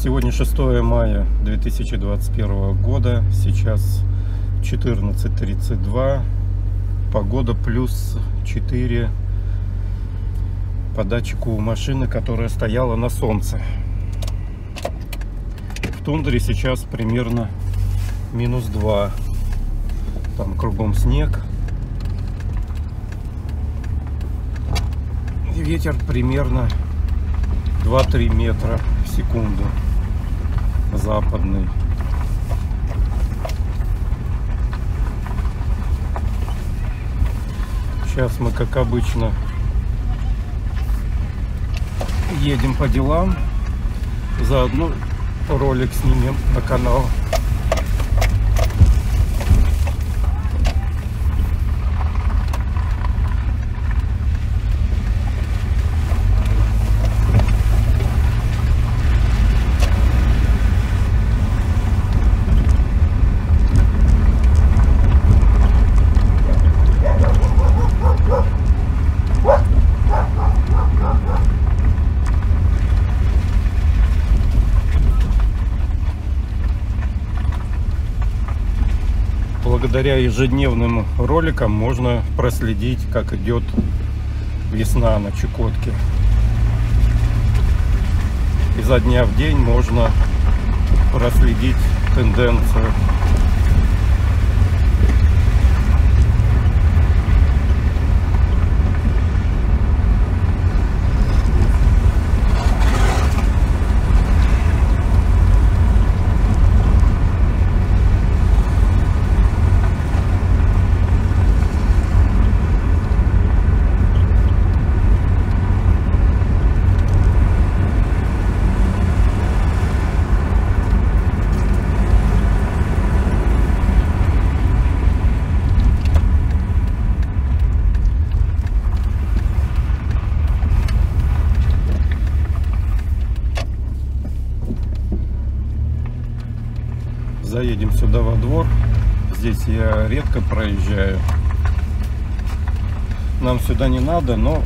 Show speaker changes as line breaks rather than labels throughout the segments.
Сегодня 6 мая 2021 года, сейчас 14:32, погода плюс 4 по датчику машины, которая стояла на солнце. В тундре сейчас примерно -2, там кругом снег. И ветер примерно 2-3 метра в секунду, западный. Сейчас мы, как обычно, едем по делам, заодно ролик снимем на канал. Благодаря ежедневным роликам можно проследить, как идет весна на Чукотке. Изо дня в день можно проследить тенденцию. Заедем сюда во двор. Здесь я редко проезжаю. Нам сюда не надо, но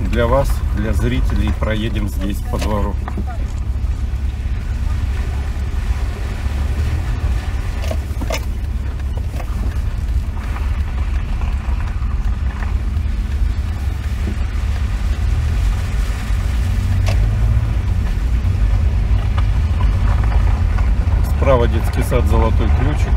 для вас, для зрителей, проедем здесь по двору. Справа детский сад «Золотой ключик».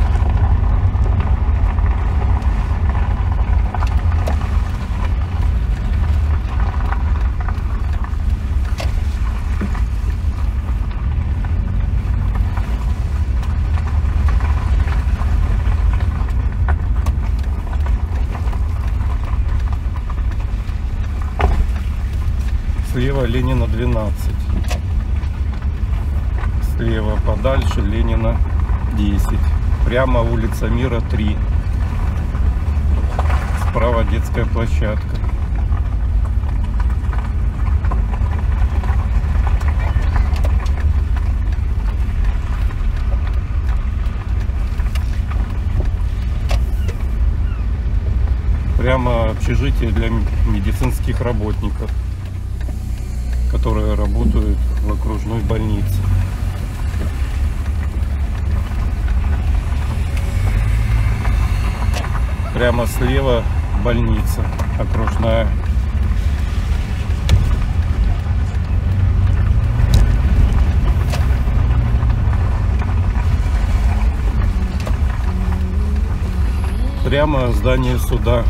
Слева Ленина 12. Слева подальше Ленина 10. Прямо улица Мира 3. Справа детская площадка. Прямо общежитие для медицинских работников, которые работают в окружной больнице. Прямо слева больница окружная. Прямо здание суда.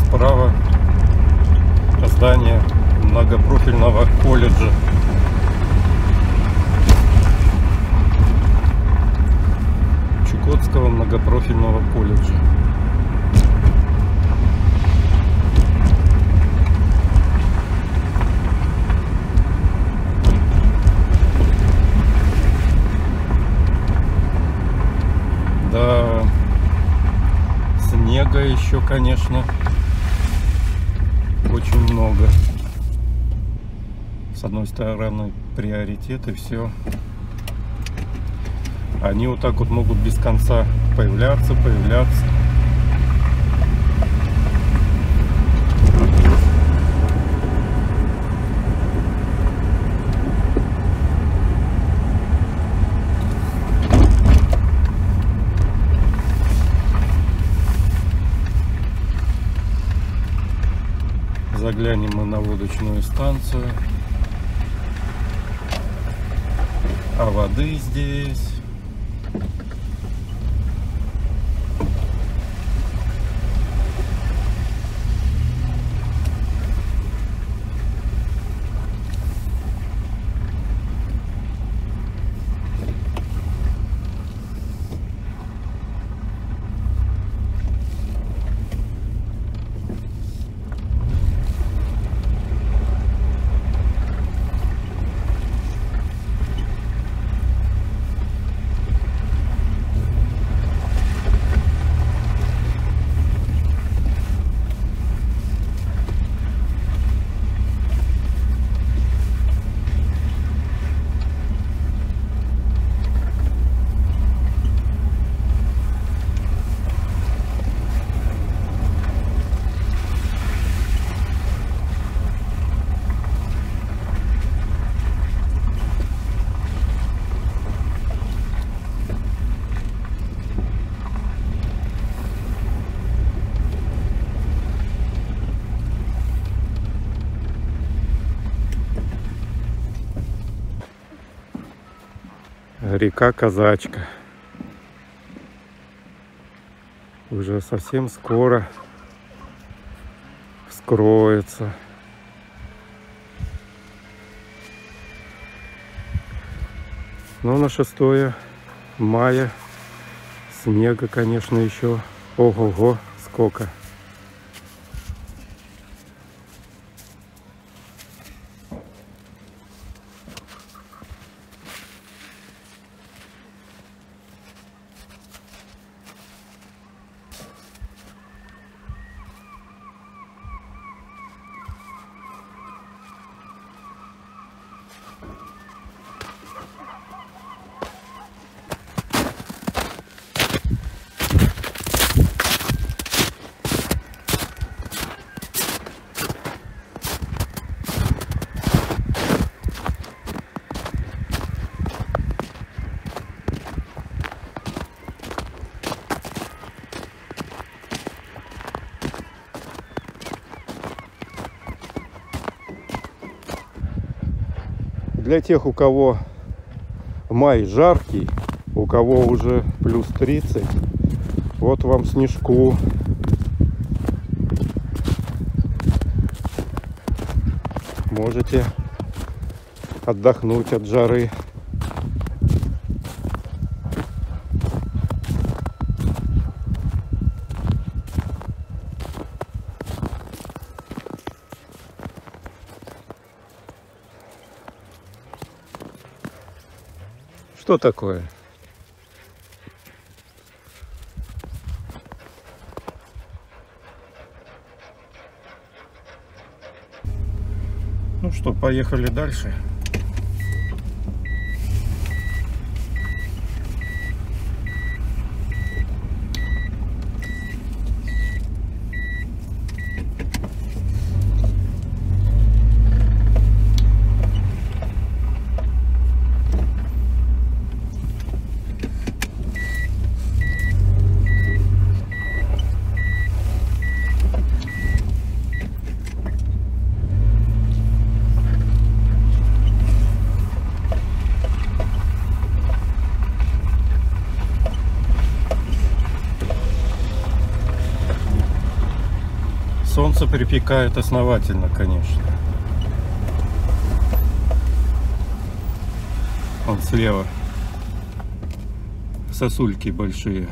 Справа здание многопрофильного колледжа. Чукотского многопрофильного колледжа. Да, снега еще, конечно, очень много. С одной стороны приоритет, и все. Они вот так вот могут без конца появляться. Заглянем мы на водочную станцию. А воды здесь. Река Казачка. Уже совсем скоро вскроется. Но на 6 мая снега, конечно, еще ого-го сколько. Для тех, у кого май жаркий, у кого уже плюс 30, вот вам снежку. Можете отдохнуть от жары. Что такое? Ну что, поехали дальше. Солнце припекает основательно, конечно. Вон слева сосульки большие.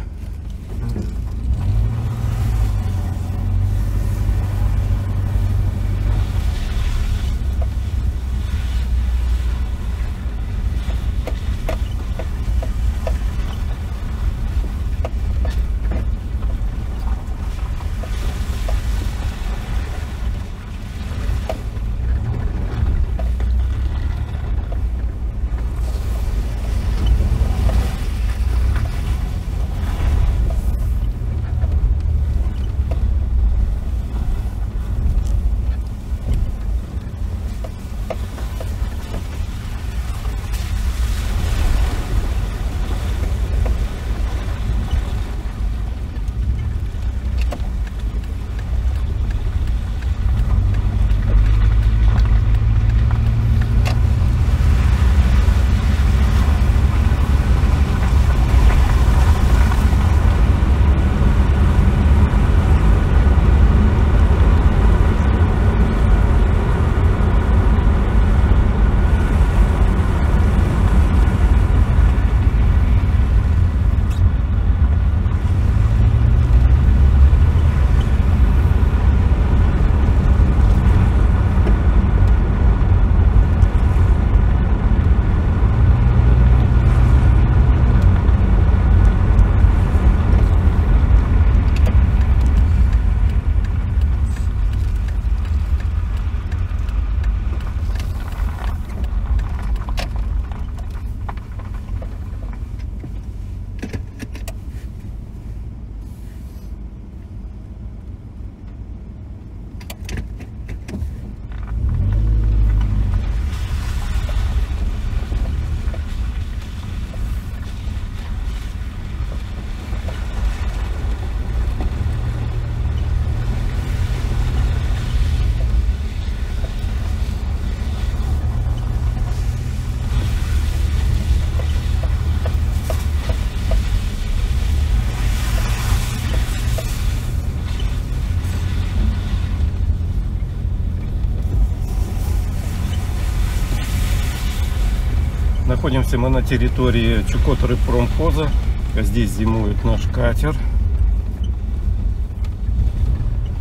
Находимся мы на территории Чукотрыбпромхоза. Здесь зимует наш катер.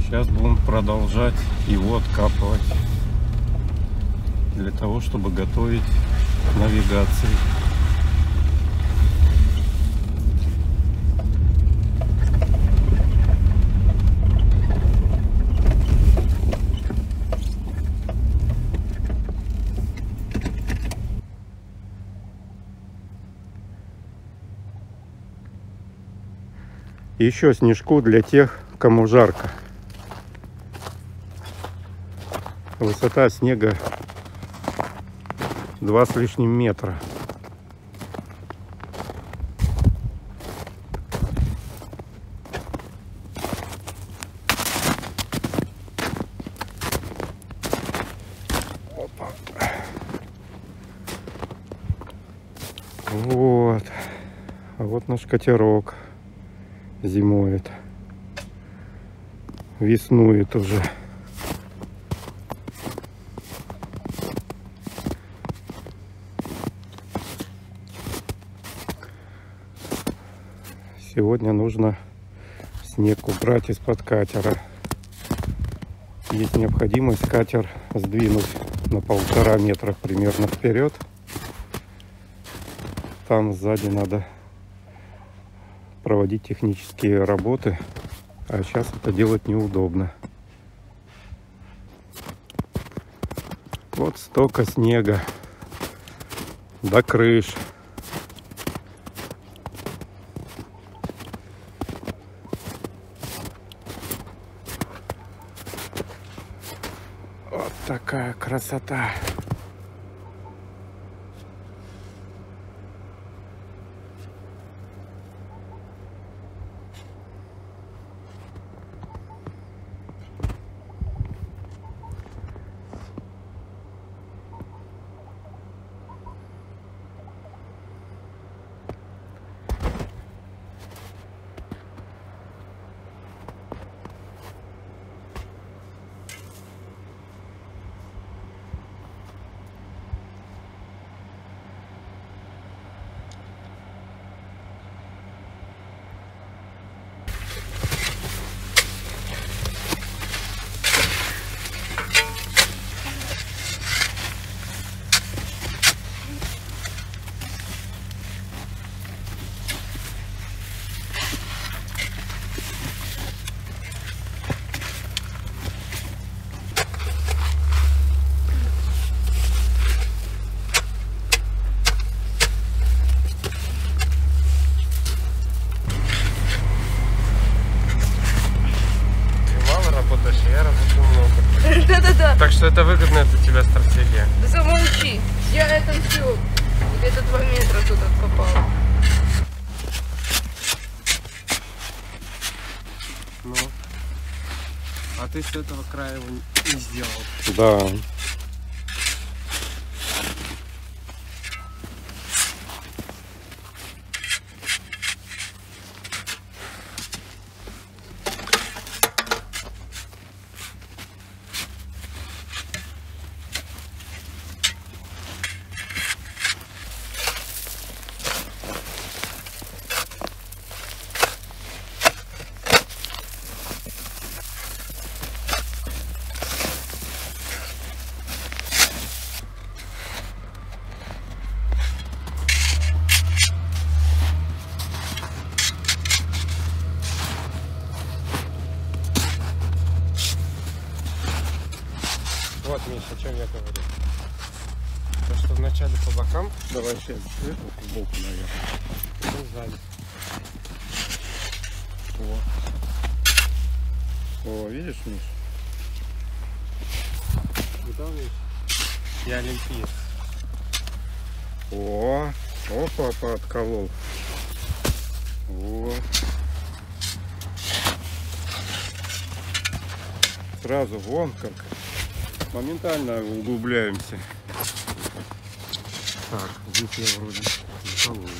Сейчас будем продолжать его откапывать для того, чтобы готовить к навигации. Еще снежку для тех, кому жарко. Высота снега 2 с лишним метра. Опа. Вот. А вот наш катерок зимует. Веснует уже. Сегодня нужно снег убрать из-под катера. Есть необходимость катер сдвинуть на 1,5 метра примерно вперед. Там сзади надо проводить технические работы, а сейчас это делать неудобно. Вот столько снега до крыш. Вот такая красота.
Да-да-да.
Так что это выгодная для тебя стратегия.
Да замолчи. Я это все где-то 2 метра тут откопала.
Ну. А ты с этого края его не сделал.
Да.
Вот, Миша, о чем я говорю. То, что вначале по бокам.
Давай сейчас сбоку, наверное.
Потом сзади.
О, видишь, Миш?
Видал, Миш? Я олимпиец.
О, папа отколол. Вот. Сразу вон как. Моментально углубляемся. Так, здесь я вроде отколол, да?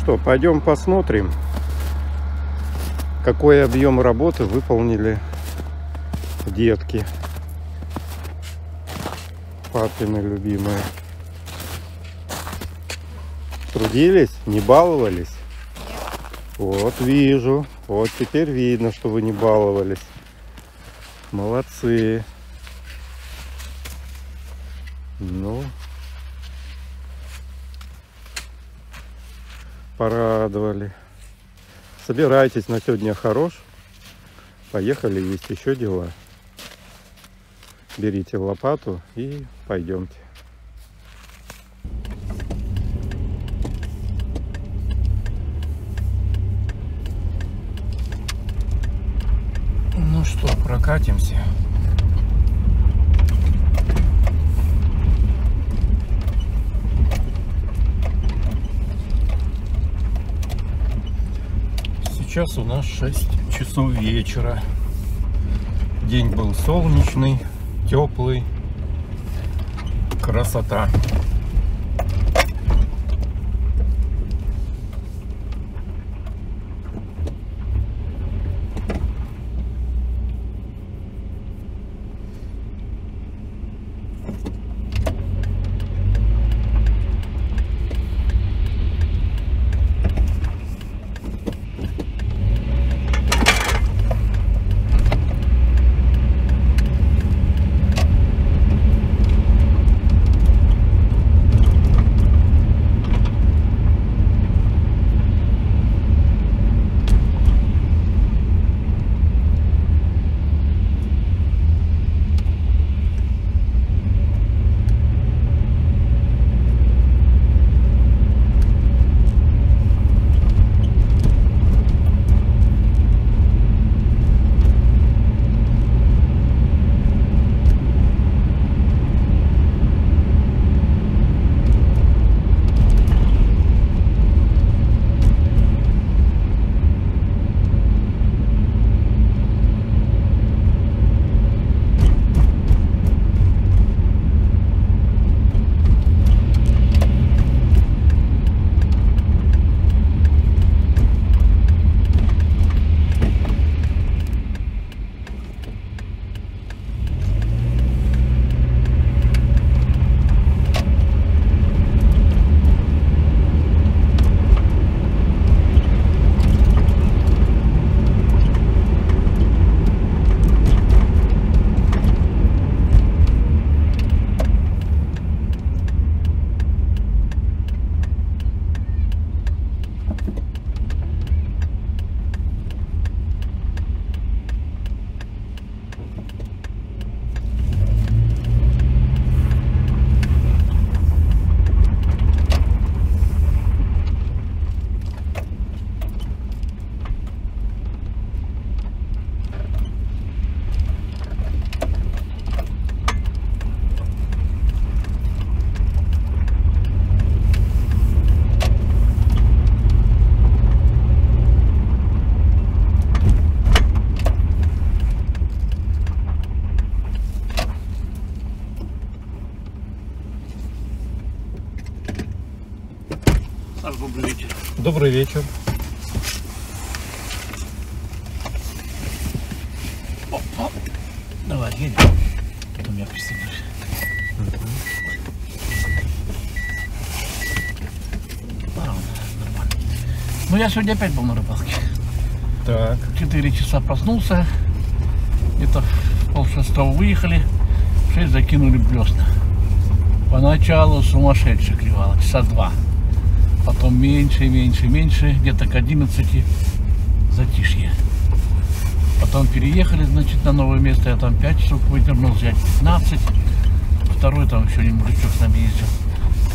что, пойдем посмотрим, какой объем работы выполнили детки. Папины любимые. Трудились? Не баловались? Вот вижу. Вот теперь видно, что вы не баловались. Молодцы. Ну, порадовали. Собирайтесь, на сегодня хорош. Поехали, есть еще дела. Берите лопату и пойдемте. Ну что, прокатимся. Сейчас у нас 6 часов вечера. День был солнечный, теплый. Красота.
Добрый вечер.
Добрый вечер.
Опа. Давай, едем. Потом я пристегнусь. Нормально. Ну, я сегодня опять был на рыбалке.
Так.
4 часа проснулся. Где-то в 5:30 выехали. 6 закинули блесна. Поначалу сумасшедшая клевала, часа 2. Потом меньше, меньше, меньше. Где-то к 11 затишье. Потом переехали, значит, на новое место. Я там 5 штук выдернул, взять 15. Второй там еще не мужичок с нами ездил.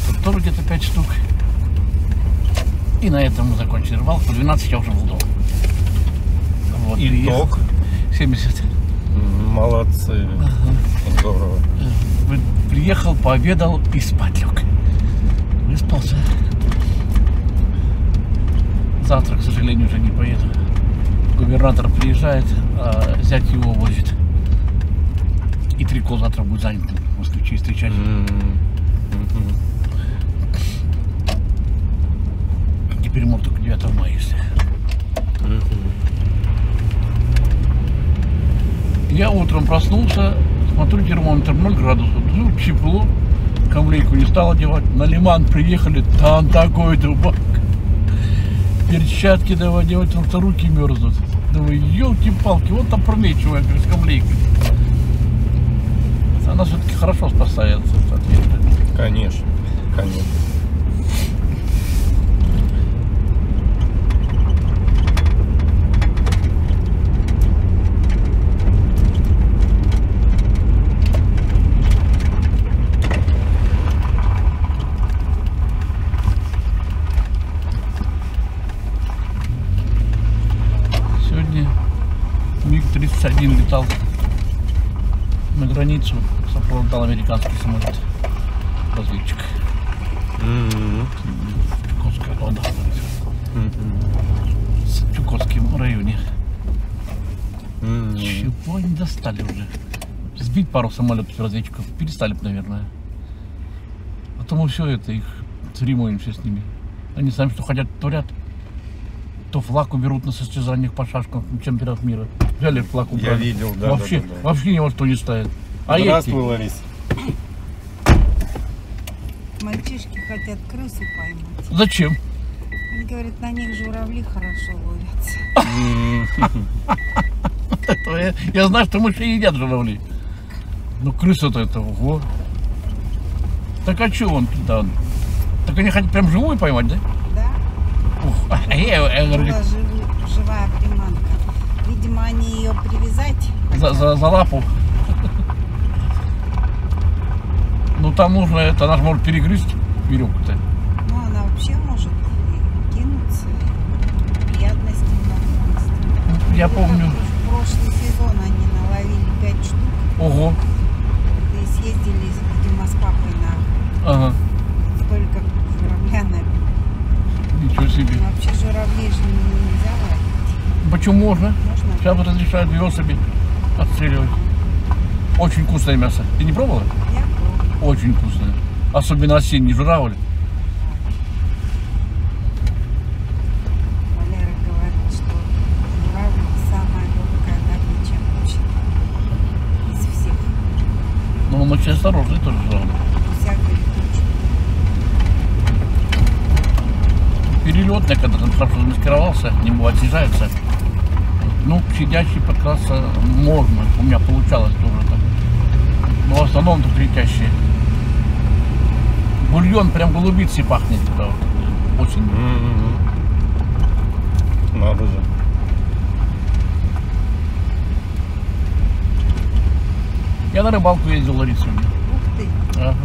Тут тоже где-то 5 штук. И на этом мы закончили рыбалку. В 12 я уже был дома. Вот,
Итог.
70.
Молодцы.
Ага.
Здорово.
Приехал, пообедал и спать лег. Выспался. Завтра, к сожалению, уже не поеду. Губернатор приезжает, а зять его возит. И Трикол завтра будет занят москвичей встречать. Теперь, может, проснулся, смотрю, термометр 0 градусов. Ну, тепло, камлейку не стал одевать. На Лиман приехали, там такой дубак. Перчатки давай одевать, потому что руки мерзнут. Думаю, елки-палки, вот опрометчивая, говорю, с камлейкой. Она все-таки хорошо спасает.
Конечно, конечно.
Сегодня МиГ-31 летал на границу, сопровождал американский самолет. Разведчик. Чукотская вода. В Чукотском районе. Чего они достали уже? Сбить пару самолетов разведчиков перестали бы, наверное. А то мы все это их церемонимся с ними. Они сами что хотят, творят. То флаг уберут на состязаниях по шашкам чемпионатов мира. Взяли флаг, убрали.
Я видел, да.
Вообще, вообще ни во что не ставят. А
Здравствуй, Лариса.
Мальчишки хотят крысы поймать.
Зачем?
Они говорят, на них журавли хорошо ловятся.
Я знаю, что мыши едят журавли. Ну крыса-то это, ого. Так а что он туда? Так они хотят прям живую поймать, да?
Да?
Ух, я говорю,
Была живая приманка. Видимо, они ее привязать.
за лапу. Ну там нужно это, она же может перегрызть веревку-то.
Ну, она вообще может и кинуться. И неприятности много.
Я помню.
В прошлый сезон они наловили 5 штук.
Ого.
И съездили, видимо, с папой на
Ага.
столько журавля набили.
Ничего себе.
Ну, вообще журавлей же нельзя ловить.
Почему можно?
Можно?
Сейчас вот разрешают весами отстреливать. Очень вкусное мясо. Ты не пробовала?
Я пробую.
Очень вкусное. Особенно осенний журавль.
Валера говорит, что журавль самая легкая добыча вообще из всех.
Но он очень осторожный тоже журавль.
Всякой летучей.
Перелетный, когда там хорошо замаскировался, к нему отъезжается. Ну, сидящий подкрасться можно. У меня получалось тоже так. Но в основном тут летящие. Бульон прям голубицей пахнет туда вот. Очень.
Надо же.
Я на рыбалку ездил ловить сегодня.
Ух ты,
Ага.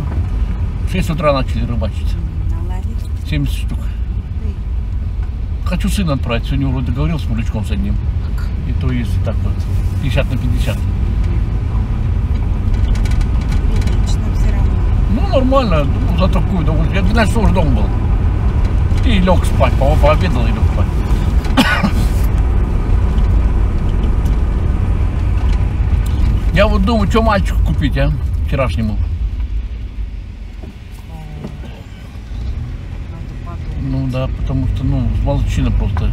В 6 утра начали рыбачить.
наловил
70 штук.
ты.
Хочу сына отправить. Сегодня вроде договорился с мужичком с одним. И то есть так вот. 50 на 50.
Прилично все равно.
Ну, нормально. Ну, за такую удовольствие. Я 12 часов уже дома был. И лег спать. По-моему, пообедал и лег спать. Я вот думаю, что мальчику купить, а? Вчерашнему.
Надо подумать.
Ну да, потому что, ну, молодчина просто.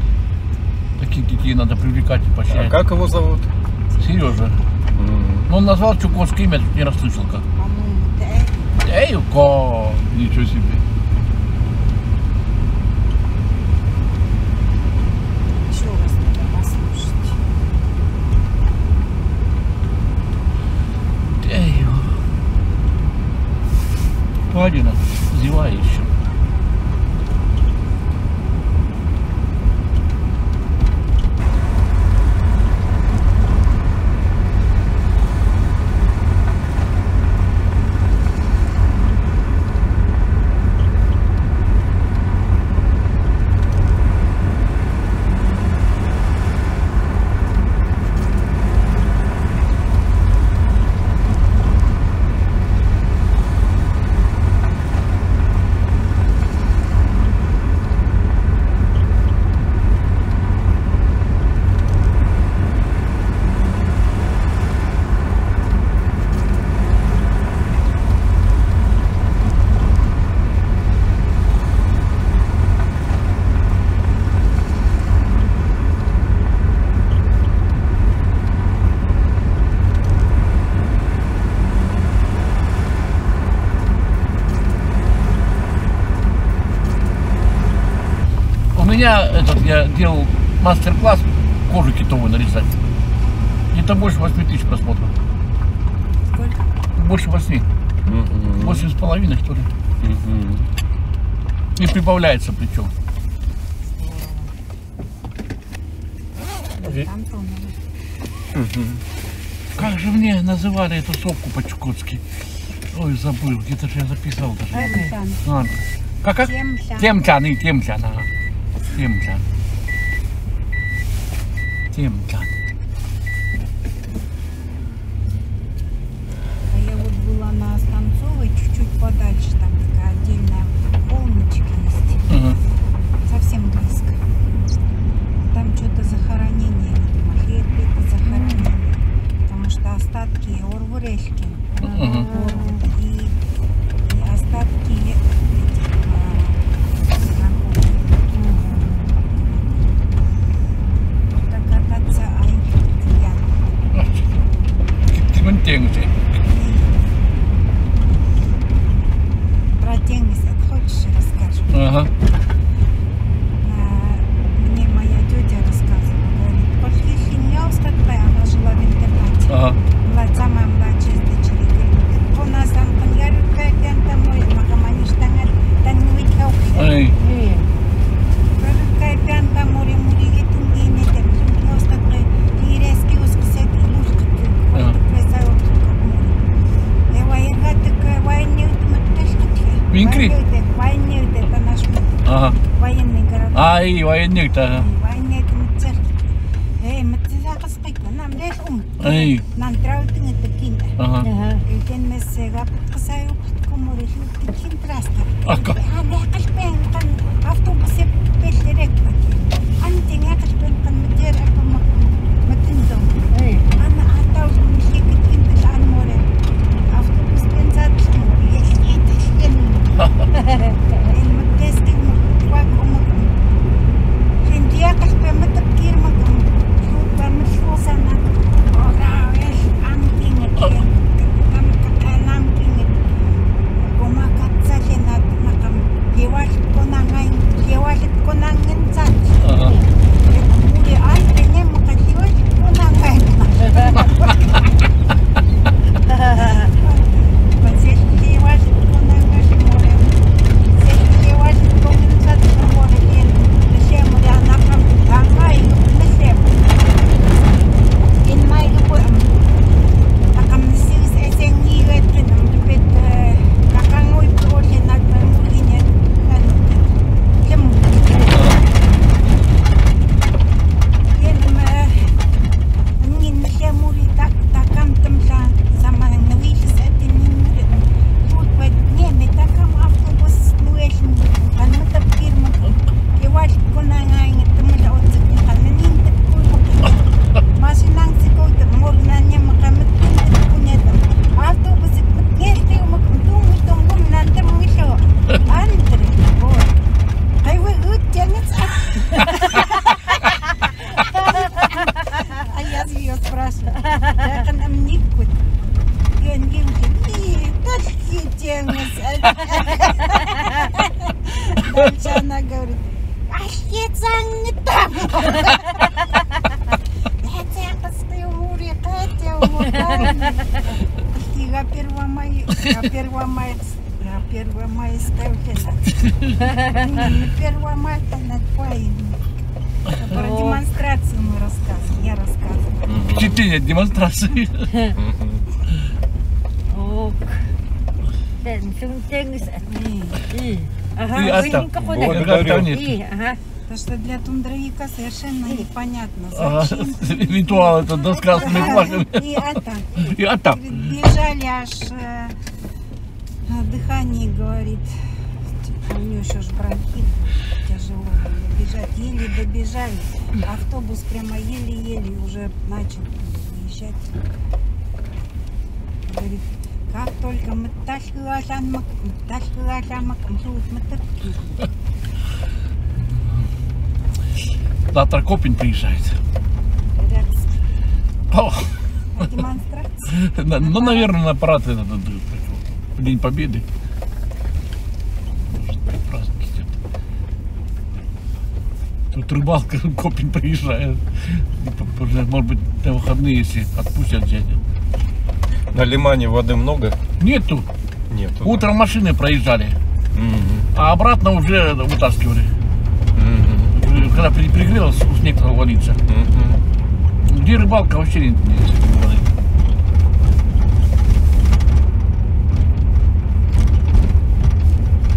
Таких детей надо привлекать и
А
поощрять.
как его зовут?
Сережа. Ну, он назвал чукотское имя, не расслышал как.
По-моему, да.
Эйко! Ничего себе.
Еще раз надо послушать.
Эй. Падина, зевай еще. меня я делал мастер-класс кожу китовую нарезать. Это больше 8 тысяч просмотров.
Сколько?
Больше 8. 8,5 что ли. И прибавляется причем.
Антоновы.
Как же мне называли эту сопку по-чукотски? Ой, забыл, где-то же я записал даже. А, как?
Темчан.
Темчан, и Темчан, ага. Темчан. Темчан.
А я вот была на Станцовой, чуть-чуть подальше, там такая отдельная холмичка есть.
Ага.
Совсем близко. Там что-то захоронение, видимо, это захоронение. Потому что остатки Орвурешки.
Ага.
И остатки этих так кататься, ай, я.
Темчан.
Про теннис хочешь расскажу?
Ага.
Мне моя тетя рассказывала, говорит, после Синьявской, она жила в интернате.
Ага.
Была самая младшая из дочерей. Говорит, у нас там коньярка, пента мой, макаманиш тануй кауки.
Эй.
Прорывкая пента море мури этим генетем. Синьявской, тирейский успесет и лужка. Вот такая как море. Я военная такая, военная утматашка.
Минкри?
Военная, это наш
Ага.
военный город.
Ай, военник-то, ага.
Военная, это мы церковь. Мы нам лишь
Эй.
нам траутын это кино.
Ага.
Ülken mesela kısayı kumuruşu için trasta.
Ага.
Anne kalben kan avtobüse beşlerek bakıyor. Anne kalben kan müdür yapmak mıtındım. Anne hatta uzun bir şey gittim de an more. Avtobüsten zaten yetişken. El müddestik mutfak olmak. Şimdi ya kalben mıtıp girmek. Şu ben mutlu sana. Ora es antinget. Tam katanam tinget. Kumakatsa na nakam yewasit ko na ngayon. Yewasit ko na ngayon sa.
Ага.
Muli ay kanya makasiwasit ko na ngayon. Yewasit ko na ngayon more. Yewasit ko ngayon sa more. Kasi mo yan nakam angay. Kasi in my nakam sis eseng ilet nam dipet kakangoy po siya nagpamuli niya. Kem yan ngin na siya muli takam tam sama ng nawisis at inimuli. But ngayon may takam autobus nuwesin kan matapkir mo. Iwas ko na nga yung tumalaot sa kananintat ko. Masinang sikaw ito, muna niya makamit ko niya ito. Autobus ito, ngesti yung magtungitong nanti mo ito. Andre, boy. Ay, wait, yan it's А я ее спрашиваю, как она мне кут? И он ей говорит, такие теңіз. Дальше она говорит, ашкетсаң там. Хотя посты умуре, хотя умуре. Я 1 майская утена. 1 мая над поем. Про демонстрацию мы рассказываем, я рассказываю.
Впечатление от демонстрации. И это.
Потому что для тундровика совершенно непонятно,
Ага.
зачем.
Ритуал этот, да, с красными флагами.
И это.
И это.
Бежали аж дыхание, говорит. У нее еще ж бронхит, тяжело было бежать. Еле добежали. Автобус прямо еле-еле уже начал выезжать. Говорит, как только мы тащилась,
Завтра Копень приезжает. О,
демонстрация.
ну, наверное, на парад этот, День Победы. Может быть, праздник идет. Тут рыбалка, Копень приезжает. Уже, может быть, на выходные, если отпустят взять.
На лимане воды много?
Нету.
Нету.
Утром машины проезжали, а обратно уже вытаскивали. Когда пригрелось, снег стал валиться. Где рыбалка, вообще нет воды.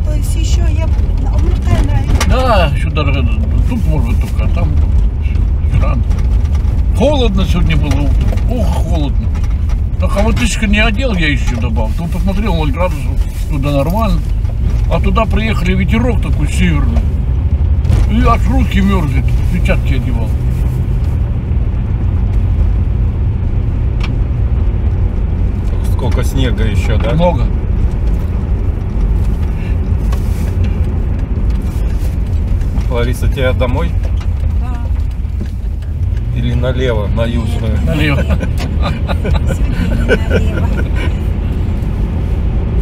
То есть еще я нравится.
Да, еще даже тут может быть только, а там вчера. Холодно сегодня было утром. Ох, холодно. Так, а вот тысячка не одел, я еще добавил. Тут посмотрел 0 градусов, туда нормально. А туда приехали, ветерок такой северный. И аж руки мерзнет, перчатки одевал.
Сколько снега еще, да?
Много.
Лариса, тебя домой?
Да.
Или налево, на южную?
Налево.
Сегодня не налево.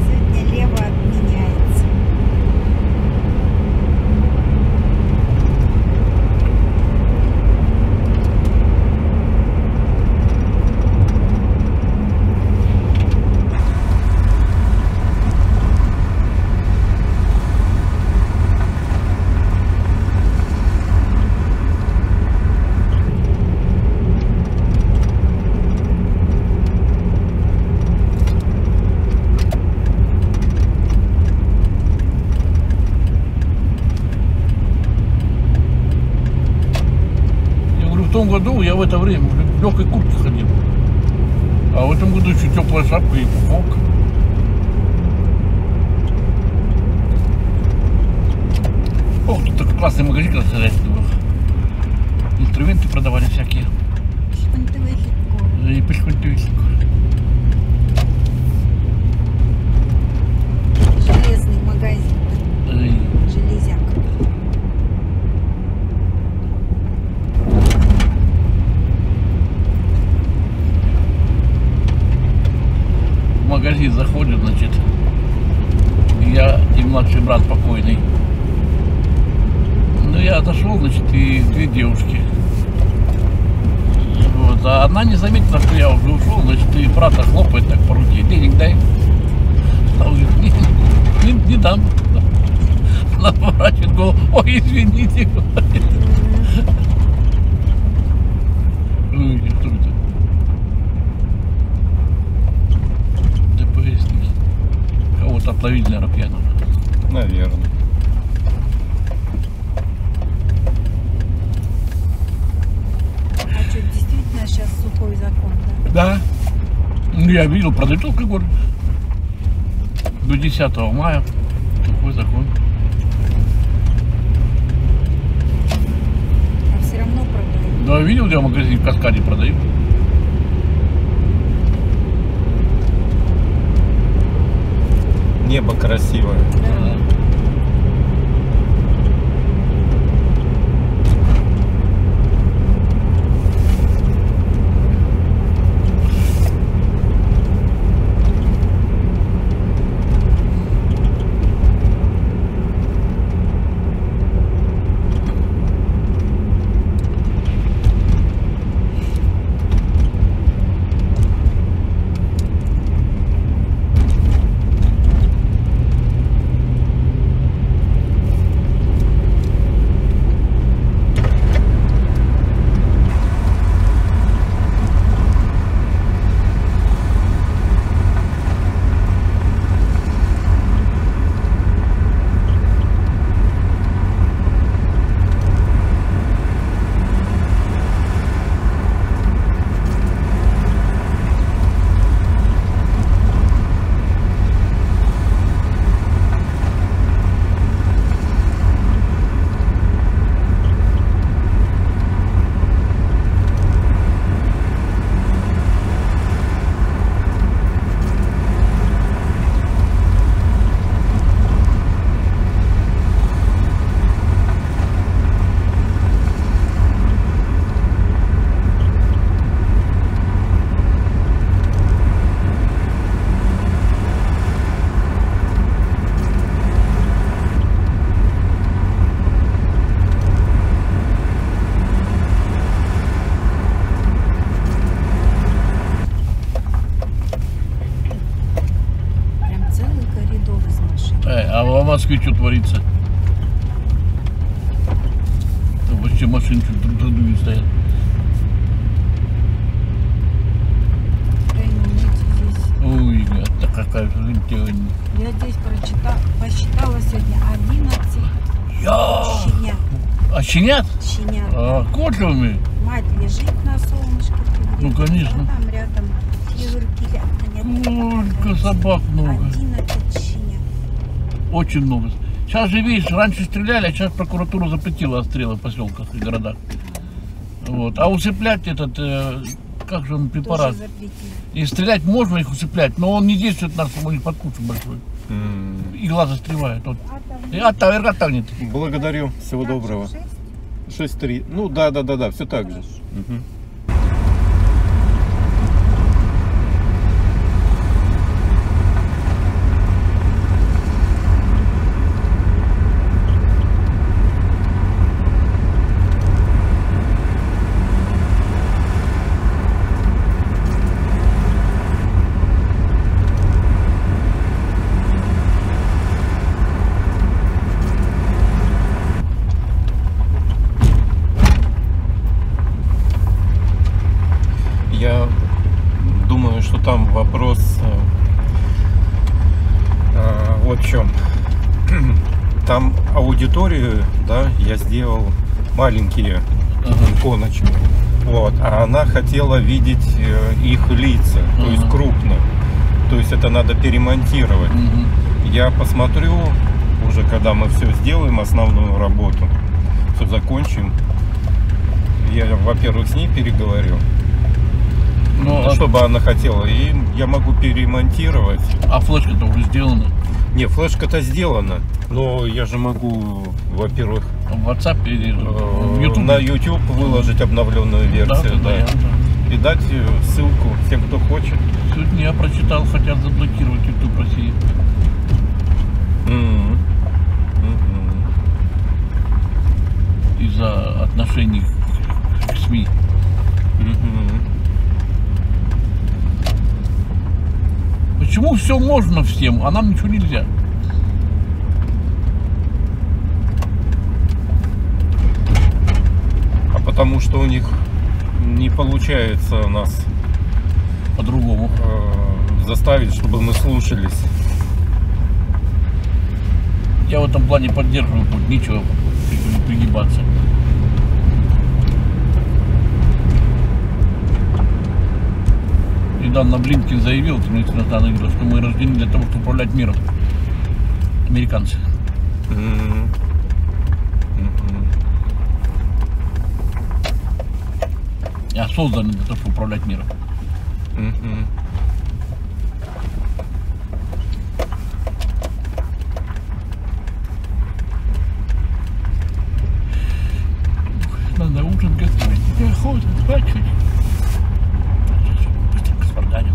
Сегодня лево отменяется.
В том году я в это время в легкой куртке ходил. А в этом году еще теплая шапка и пуховка. Ох, тут такой классный магазин, когда хозяйственный. Инструменты продавали всякие.
Шпинтовый легко.
И пешкультивистику.
Железный магазин. Железяк.
В магазин заходит, значит, я и младший брат покойный. Ну, я отошел, значит, и две девушки. Вот, а одна не заметила, что я уже ушел, значит, и брата хлопает так по руке. Денег дай. А он говорит, не дам. Она поворачивает голову, ой, извините. Ой, кто это? ДПСники. Кого-то отловили, наверное, пьяного.
Наверное.
А что, действительно сейчас сухой закон, да?
Да. Ну, я видел, продают алкоголь. До 10 мая. Такой закон.
А все равно продают.
Да, видел, я в магазине в Каскаде продаю.
Небо красивое.
Да.
А в Москве что творится? Вообще машины друг другу стоят. Ой, это какая жизнь.
Я здесь посчитала сегодня 11 щенят.
А щенят?
Щенят.
А кошевыми?
Мать лежит на солнышке.
Ну, конечно.
А там рядом фигурки.
Сколько собак много.
11 щенят.
Очень много. Сейчас же, видишь, раньше стреляли, а сейчас прокуратура запретила отстрелы в поселках и городах. Вот. А усыплять этот, как же он, препарат?
Тоже запретили.
И стрелять можно их усыплять, но он не действует на нас, у них подкус большой. Игла застревает. Вот. И оттягнет.
Благодарю. Всего доброго. 6-3. Ну да, все так же. Мгм. Я думаю, что там вопрос вот в чем. Там аудиторию, да, я сделал маленькие иконочки. Вот, а она хотела видеть их лица, то есть крупно. То есть это надо перемонтировать. Я посмотрю уже, когда мы все сделаем, основную работу, все закончим. Я, во-первых, с ней переговорю.
Ну,
чтобы она хотела, и я могу перемонтировать.
А флешка-то уже сделана.
Не, флешка-то сделана, но я же могу, во-первых,
В WhatsApp или в YouTube.
на YouTube выложить обновленную версию, да,
да.
и дать ссылку тем, кто хочет.
Сегодня я прочитал, хотят заблокировать YouTube России. Из-за отношений к СМИ. Почему все можно всем, а нам ничего нельзя?
А потому что у них не получается нас
По-другому.
заставить, чтобы мы слушались.
Я в этом плане поддерживаю путь, нечего пригибаться. Недавно Блинкин заявил, министр иностранных дел, что мы рождены для того, чтобы управлять миром. Американцы. Я создан для того, чтобы управлять миром. Надо ужин готовить. Охота, спать хочу. Быстренько сварганим.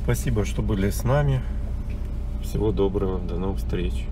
Спасибо, что были с нами. Всего доброго, до новых встреч.